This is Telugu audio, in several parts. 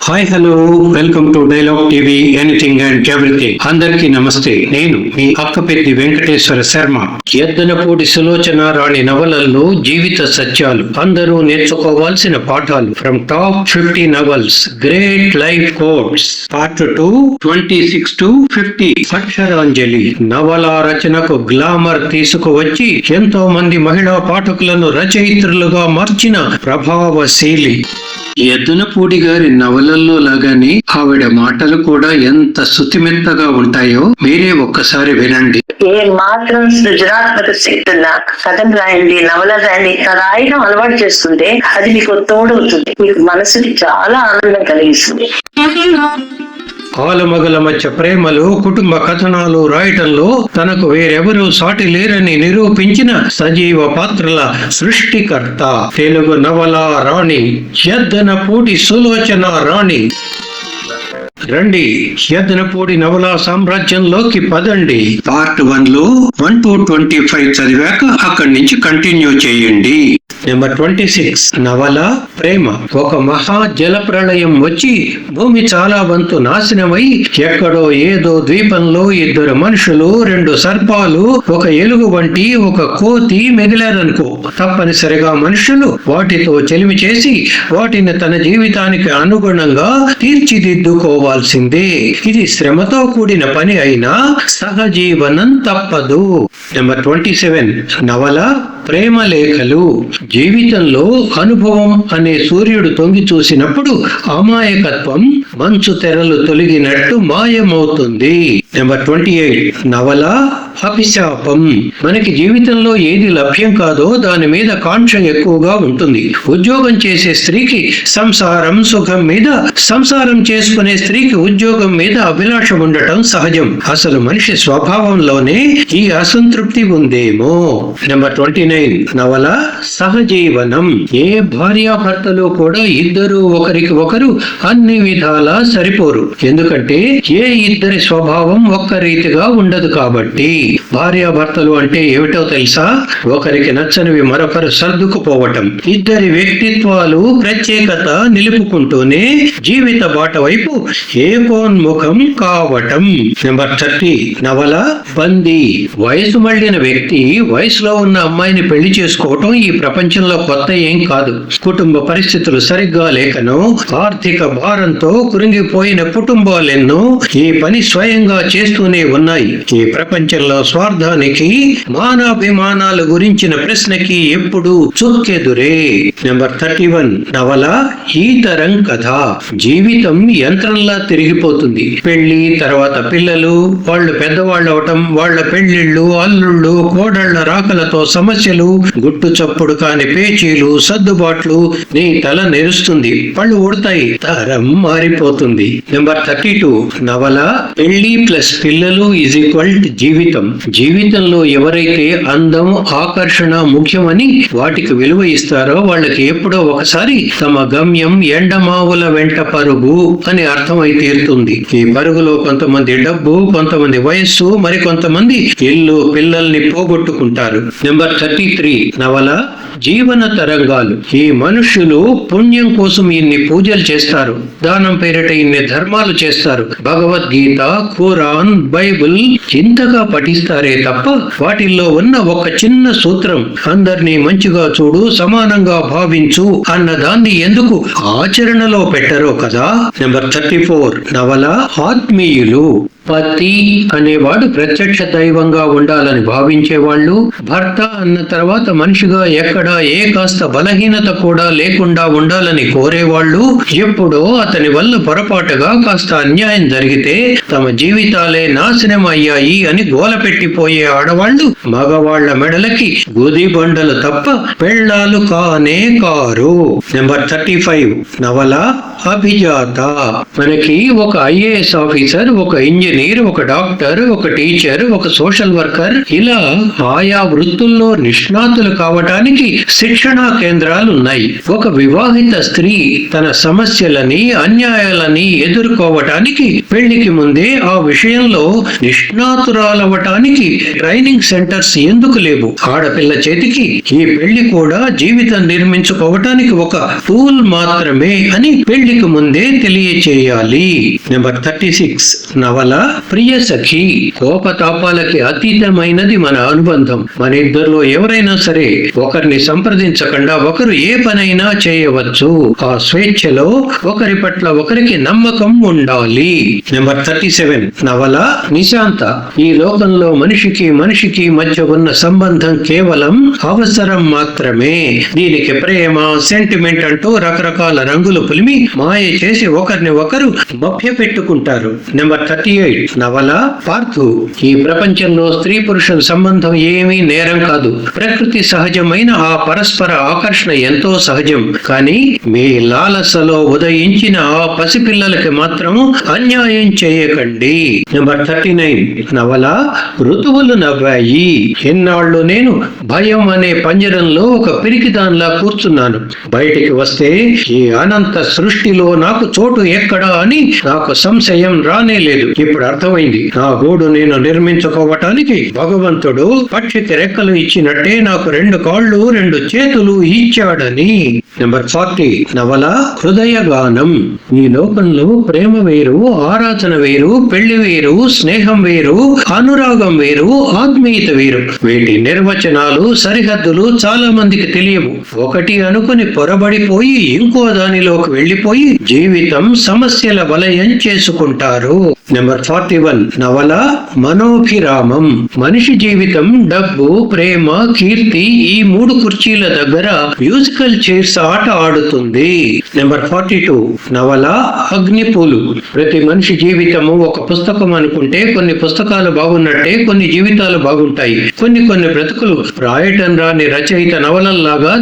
Hi hello welcome to dialogue TV anything and everything. అందరికీ నమస్తే. నేను మీ అక్కపెద్ది వెంకటేశ్వర శర్మ. ఎద్దనపూడి సులోచన రాణి నవలల్లో జీవిత సత్యాలు, అందరూ నేర్చుకోవాల్సిన పాఠాలు. From top 50 novels, great life quotes, part 2 26 to 50. Aksharanjali నవల రచనకు గ్లామర్ తీసుకువచ్చి ఎంతో మంది మహిళా పాఠకులను రచయిత్రులుగా మార్చిన ప్రభావశీలి. ఎద్దనపూడి గారి నవలల్లో లాగానే ఆవిడ మాటలు కూడా ఎంత శుతిమెత్తగా ఉంటాయో మీరే ఒక్కసారి వినండి. ఏ మాత్రం సృజనాత్మక శక్తి ఉన్న కథను రాయండి, నవల రాయండి, రాయడం అలవాటు చేస్తుంటే అది మీకు తోడవుతుంది, మీకు మనసుకి చాలా ఆనందం కలిగిస్తుంది. ఆలమగల మధ్య ప్రేమలు, కుటుంబ కథనాలు రాయటంలో తనకు వేరెవరూ సాటి లేరని నిరూపించిన సజీవ పాత్రల సృష్టికర్త తెలుగు నవల రాణి ఎద్దనపూడి సులోచన రాణి. రండి, ఎద్దనపూడి నవలా సామ్రాజ్యంలోకి పదండి. పార్ట్ 1 లో 1 to 25 చదివాక అక్కడి నుంచి కంటిన్యూ చేయండి. నెంబర్ 26 నవల ప్రేమ. ఒక మహా జల ప్రళయం వచ్చి భూమి చాలా వంతు నాశనమై ఎక్కడో ఏదో ద్వీపంలో 2 మనుషులు, 2 సర్పాలు, ఒక ఎలుగు వంటి ఒక కోతి మిగిలారనుకో. తప్పనిసరిగా మనుషులు వాటితో చెలిమి చేసి వాటిని తన జీవితానికి అనుగుణంగా తీర్చిదిద్దుకోవాల్సిందే. ఇది శ్రమతో కూడిన పని అయినా సహజీవనం తప్పదు. నెంబర్ 27 నవల ప్రేమ లేఖలు. జీవితంలో అనుభవం అనే సూర్యుడు తొంగి చూసినప్పుడు అమాయకత్వం మంచు తెరలు తొలగినట్టు మాయమవుతుంది. నెంబర్ 28 నవల అభిశాపం. మనకి జీవితంలో ఏది లభ్యం కాదో దాని మీద కాంక్ష ఎక్కువగా ఉంటుంది. ఉద్యోగం చేసే స్త్రీకి సంసారం సుఖం మీద, సంసారం చేసుకునే స్త్రీకి ఉద్యోగం మీద అభిలాష ఉండటం సహజం. అసలు మనిషి స్వభావంలోనే ఈ అసంతృప్తి ఉందేమో. నెంబర్ 29 నవల సహజీవనం. ఏ భార్యాభర్తలు కూడా ఇద్దరు ఒకరికి ఒకరు అన్ని విధాలా సరిపోరు. ఎందుకంటే ఏ ఇద్దరి స్వభావం ఒక్క రీతిగా ఉండదు కాబట్టి. భార్యాభర్తలు అంటే ఏమిటో తెలుసా? ఒకరికి నచ్చనివి మరొకరు సర్దుకుపోవటం, ఇద్దరి వ్యక్తిత్వాలు ప్రత్యేకత నిలుపుకుంటూనే జీవిత బాట వైపు ఏకోన్ముఖం కావటం. నెంబర్ 30 నవల బందీ. వయసు మళ్లిన వ్యక్తి వయసులో ఉన్న అమ్మాయిని పెళ్లి చేసుకోవటం ఈ ప్రపంచంలో కొత్త ఏం కాదు. కుటుంబ పరిస్థితులు సరిగ్గా లేకనో, ఆర్థిక భారంతో కురింగిపోయిన కుటుంబాలెన్నో ఈ పని స్వయంగా చేస్తూనే ఉన్నాయి. ఈ ప్రపంచంలో స్వార్థానికి, మానాభిమానాల గురించిన ప్రశ్నకి ఎప్పుడు చుక్కెదురే. నెంబర్ 31 నవల ఈ తరం కథ. జీవితం యంత్రంలా తిరిగిపోతుంది. పెళ్లి తర్వాత పిల్లలు, వాళ్ళు పెద్దవాళ్ళు అవటం, వాళ్ళ పెళ్లిళ్ళు, అల్లుళ్ళు, కోడళ్ల రాకలతో సమస్యలు, గుట్టు చప్పుడు కాని పేచీలు, సర్దుబాట్లు. నీ తల నెరుస్తుంది, పళ్ళు ఊడతాయి, తరం మారిపోతుంది. నెంబర్ 32 నవల పెళ్లి ప్లస్ పిల్లలు ఈజ్ ఈక్వల్ జీవితం. జీవితంలో ఎవరైతే అందం, ఆకర్షణ ముఖ్యమని వాటికి విలువ ఇస్తారో వాళ్ళకి ఎప్పుడో ఒకసారి తమ గమ్యం ఎండమావుల వెంట పరుగు అని అర్థమై తీరుతుంది. ఈ పరుగులో కొంతమంది డబ్బు, కొంతమంది వయస్సు, మరి కొంతమంది ఇల్లు పిల్లల్ని పోగొట్టుకుంటారు. నెంబర్ 33 నవల జీవన తరంగాలు. ఈ మనుషులు పుణ్యం కోసం ఇన్ని పూజలు చేస్తారు, దానం పేరిట ఇన్ని ధర్మాలు చేస్తారు, భగవద్గీత, ఖురాన్, బైబిల్ ఇంతగా పఠిస్తారే తప్ప వాటిల్లో ఉన్న ఒక చిన్న సూత్రం, అందరినీ మంచిగా చూడు, సమానంగా భావించు అన్న దాన్ని ఎందుకు ఆచరణలో పెట్టరో కదా. నెంబర్ 34 నవల ఆత్మీయులు. పతి అనేవాడు ప్రత్యక్ష దైవంగా ఉండాలని భావించేవాళ్ళు, భర్త అన్న తర్వాత మనిషిగా ఎక్కడ ఏ కాస్త బలహీనత కూడా లేకుండా ఉండాలని కోరేవాళ్ళు, ఎప్పుడో అతని వల్ల పొరపాటుగా కాస్త అన్యాయం జరిగితే తమ జీవితాలే నాశనం అయ్యాయి అని గోలపెట్టిపోయే ఆడవాళ్లు మగవాళ్ల మెడలకి గుది బండలు తప్ప పెళ్ళాలు కానే కారు. నెంబర్ 35 నవల అభిజాత. మనకి ఒక ఐఏఎస్ ఆఫీసర్, ఒక ఇంజనీర్, ఒక డాక్టర్, ఒక టీచర్, ఒక సోషల్ వర్కర్, ఇలా ఆయా వృత్తుల్లో నిష్ణాతులు కావటానికి శిక్షణా కేంద్రాలు ఉన్నాయి. ఒక వివాహిత స్త్రీ తన సమస్యలని, అన్యాయాలని ఎదుర్కోవటానికి పెళ్లికి ముందే ఆ విషయంలో నిష్ణాతురాలవటానికి ట్రైనింగ్ సెంటర్స్ ఎందుకు లేవు? ఆడపిల్ల చేతికి ఈ పెళ్లి కూడా జీవితం నిర్మించుకోవటానికి ఒక టూల్ మాత్రమే అని పెళ్లికి ముందే తెలియచేయాలి. నెంబర్ 36 నవల ప్రియ సఖి. కోపతాపాలకి అతీతమైనది మన అనుబంధం. మన ఇద్దరిలో ఎవరైనా సరే ఒకరిని సంప్రదించకుండా ఒకరు ఏ పనైనా చేయవచ్చు. ఆ స్వేచ్ఛలో ఒకరి పట్ల ఒకరికి నమ్మకం ఉండాలి. నెంబర్ 37 నవల నిశాంత. ఈ లోకంలో మనిషికి మధ్య ఉన్న సంబంధం కేవలం అవసరం మాత్రమే. దీనికి ప్రేమ, సెంటిమెంట్ అంటూ రకరకాల రంగులు పులిమి మాయ చేసి ఒకరిని ఒకరు మభ్య పెట్టుకుంటారు. నెంబర్ 38 నవల పార్థు. ఈ ప్రపంచంలో స్త్రీ పురుషుల సంబంధం ఏమీ నేరం కాదు. ప్రకృతి సహజమైన ఆ పరస్పర ఆకర్షణ ఎంతో సహజం. కానీ మీ లాలసలో ఉదయించిన ఆ పసిపిల్లలకి మాత్రం అన్యాయం చేయకండి. నెంబర్ 39 నవల ఋతువులు నవ్వాయి. ఎన్నాళ్ళు నేను భయం అనే పంజరంలో ఒక పిరికిదాన్లా కూర్చున్నాను. బయటికి వస్తే ఈ అనంత సృష్టిలో నాకు చోటు ఎక్కడా అని నాకు సంశయం రానేలేదు. ఇప్పుడు అర్థమైంది. నా గూడు నేను నిర్మించుకోవటానికి భగవంతుడు పక్షికి రెక్కలు ఇచ్చినట్టే నాకు 2 కాళ్ళు 2 చేతులు ఇచ్చాడని. నెంబర్ 40 నవల హృదయ గానం. ఈ లోకంలో ప్రేమ వేరు, ఆరాధన వేరు, పెళ్లి వేరు, స్నేహం వేరు, అనురాగం వేరు, ఆత్మీయత వేరు. వీటి నిర్వచనాలు, సరిహద్దులు చాలా మందికి తెలియవు. ఒకటి అనుకుని పొరబడిపోయి ఇంకో దానిలోకి వెళ్లిపోయి జీవితం సమస్యల వలయం చేసుకుంటారు. నెంబర్ 41 నవల మనోభిరామం. మనిషి జీవితం డబ్బు, ప్రేమ, కీర్తి ఈ 3 కుర్చీల దగ్గర మ్యూజికల్ చైర్స్ ఆట ఆడుతుంది. నెంబర్ 42 నవల అగ్నిపూలు. ప్రతి మనిషి జీవితము ఒక పుస్తకం అనుకుంటే కొన్ని పుస్తకాలు బాగున్నట్టే కొన్ని జీవితాలు బాగుంటాయి. కొన్ని బ్రతుకులు రాయటం రాని రచయిత నవలల్లాగా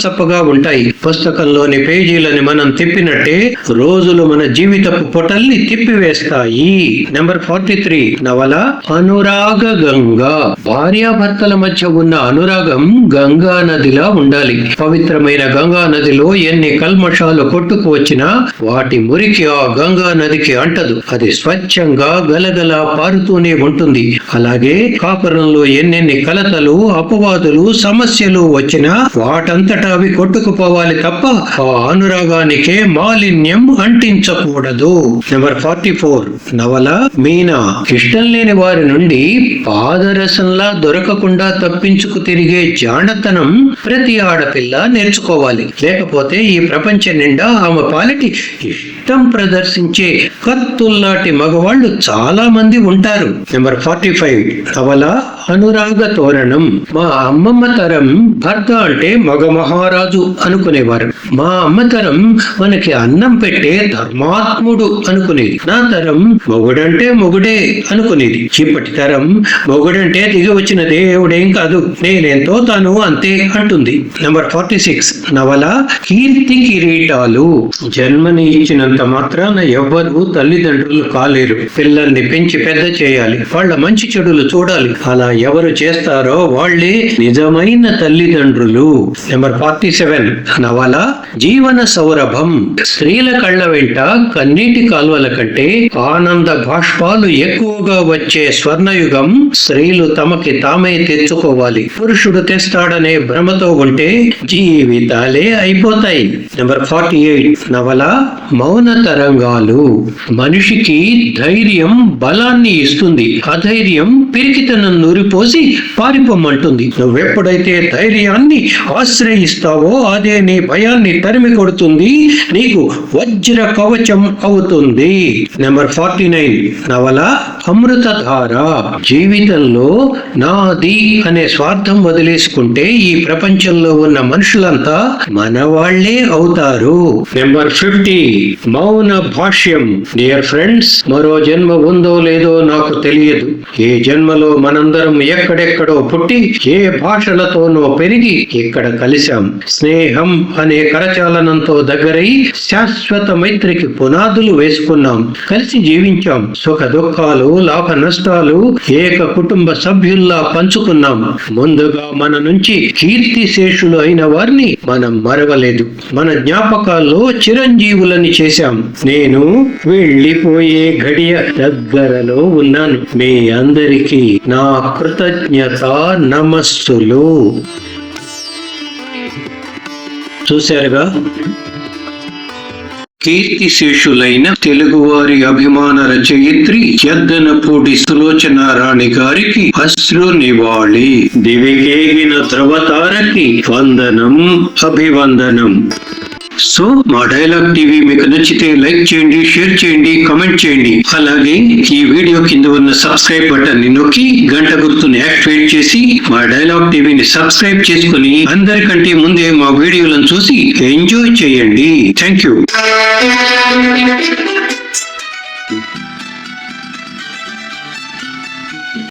చప్పగా ఉంటాయి. పుస్తకంలోని పేజీలని మనం తిప్పినట్టే రోజులు మన జీవితపు పొటల్ని తిప్పివేస్తాయి. నెంబర్ 43 నవల అనురాగ గంగా. భార్యాభర్తల మధ్య ఉన్న అనురాగం గంగా నదిలా ఉండాలి. పవిత్రమైన గంగా నదిలో ఎన్ని కల్మషాలు కొట్టుకు వచ్చినా వాటి మురికి ఆ గంగా నదికి అంటదు. అది స్వచ్ఛంగా గలగల పారుతూనే ఉంటుంది. అలాగే కాపురంలో ఎన్నెన్ని కలతలు, అపవాదులు, సమస్యలు వచ్చినా వాటంతటా అవి కొట్టుకుపోవాలి తప్ప ఆ అనురాగానికే మాలిన్యం అంటించకూడదు. నెంబర్ 44 నవల మీనా. ఇష్టం లేని వారి నుండి పాదరసంలా దొరకకుండా తప్పించుకు తిరిగే జానతనం ప్రతి ఆడపిల్ల నేర్చుకోవాలి. లేకపోతే ఈ ప్రపంచం నిండా ఆమె పాలిటి ఇష్టం ప్రదర్శించే కత్తుల్లాంటి మగవాళ్ళు చాలా మంది ఉంటారు. నెంబర్ 45 నవల అనురాగ తోరణం. మా అమ్మమ్మ తరం భర్త అంటే మగ మహారాజు అనుకునేవారు. మా అమ్మ తరం మనకి అన్నం పెట్టే ధర్మాత్ముడు అనుకునేది. నా తరం మొగుడంటే మొగుడే అనుకునేది. ఇప్పటి తరం మొగుడంటే దిగి వచ్చిన దేవుడేం కాదు, నేనెంతో తాను అంతే అంటుంది. నెంబర్ 46 నవల కీర్తి కిరీటాలు. జన్మని ఇచ్చినంత మాత్రాన ఎవ్వరూ తల్లిదండ్రులు కాలేరు. పిల్లల్ని పెంచి పెద్ద చేయాలి, వాళ్ళ మంచి చెడులు చూడాలి. అలా ఎవరు చేస్తారో వాళ్లే నిజమైన తల్లిదండ్రులు. నెంబర్ 47 నవల జీవన సౌరభం. స్త్రీల కళ్ళ వెంట కన్నీటి కాల్వల కంటే ఆనంద బాష్పాలు ఎక్కువగా వచ్చే స్వర్ణయుగం స్త్రీలు తమకి తామే తెచ్చుకోవాలి. పురుషుడు తెస్తాడనే భ్రమతో ఉంటే జీవితాలే అయిపోతాయి. నెంబర్ 48 నవల మౌన తరంగాలు. మనిషికి ధైర్యం బలాన్ని ఇస్తుంది, అధైర్యం పిరికితనం నూరిపోసి పారిపోమంటుంది. నువ్వెప్పుడైతే ధైర్యాన్ని ఆశ్రయిస్తావో అదే నీ భయాన్ని తరిమి కొడుతుంది, నీకు వజ్ర కవచం అవుతుంది. నెంబర్ 49 నవల అమృతధార. జీవితంలో నాది అనే స్వార్థం వదిలేసుకుంటే ఈ ప్రపంచంలో ఉన్న మనుషులంతా మనవాళ్లే అవుతారు. నెంబర్ 50 మౌన భాష్యం. డియర్ ఫ్రెండ్స్, మరో జన్మ ఉందో లేదో నాకు తెలియదు. ఏ జన్మలో మనందరం ఎక్కడెక్కడో పుట్టి ఏ భాషలతోనో పెరిగి ఇక్కడ కలిశాం. స్నేహం అనే కరచాలనంతో దగ్గరై శాశ్వత మైత్రికి పునాదులు వేసుకున్నాం. కలిసి జీవించాం. సుఖ దుఃఖాలు, లాభ నష్టాలు ఏక కుటుంబ సభ్యుల్లా పంచుకున్నాం. ముందుగా మన నుంచి కీర్తి శేషులు అయిన వారిని మనం మరవలేదు. మన జ్ఞాపకాల్లో చిరంజీవులని చేశాం. నేను వెళ్ళిపోయే గడియ దగ్గరలో ఉన్నాను. మీ అందరికీ నా కృతజ్ఞత నమస్సులు. చూశారుగా, కీర్తిశేషులైన తెలుగువారి అభిమాన రచయిత్రి యద్దనపూడి సులోచనారాణి గారికి అశ్రు నివాళి. దివికేగిన ధ్రువతారకి వందనం, అభివందనం. సో మా డైలాగ్ టీవీ మీకు నచ్చితే లైక్ చేయండి, షేర్ చేయండి, కామెంట్ చేయండి. అలాగే ఈ వీడియో కింద ఉన్న సబ్స్క్రైబ్ బటన్ ని నొక్కి గంట గుర్తుని యాక్టివేట్ చేసి మా డైలాగ్ టీవీని సబ్స్క్రైబ్ చేసుకుని అందరికంటే ముందే మా వీడియోలను చూసి ఎంజాయ్ చేయండి. Thank you.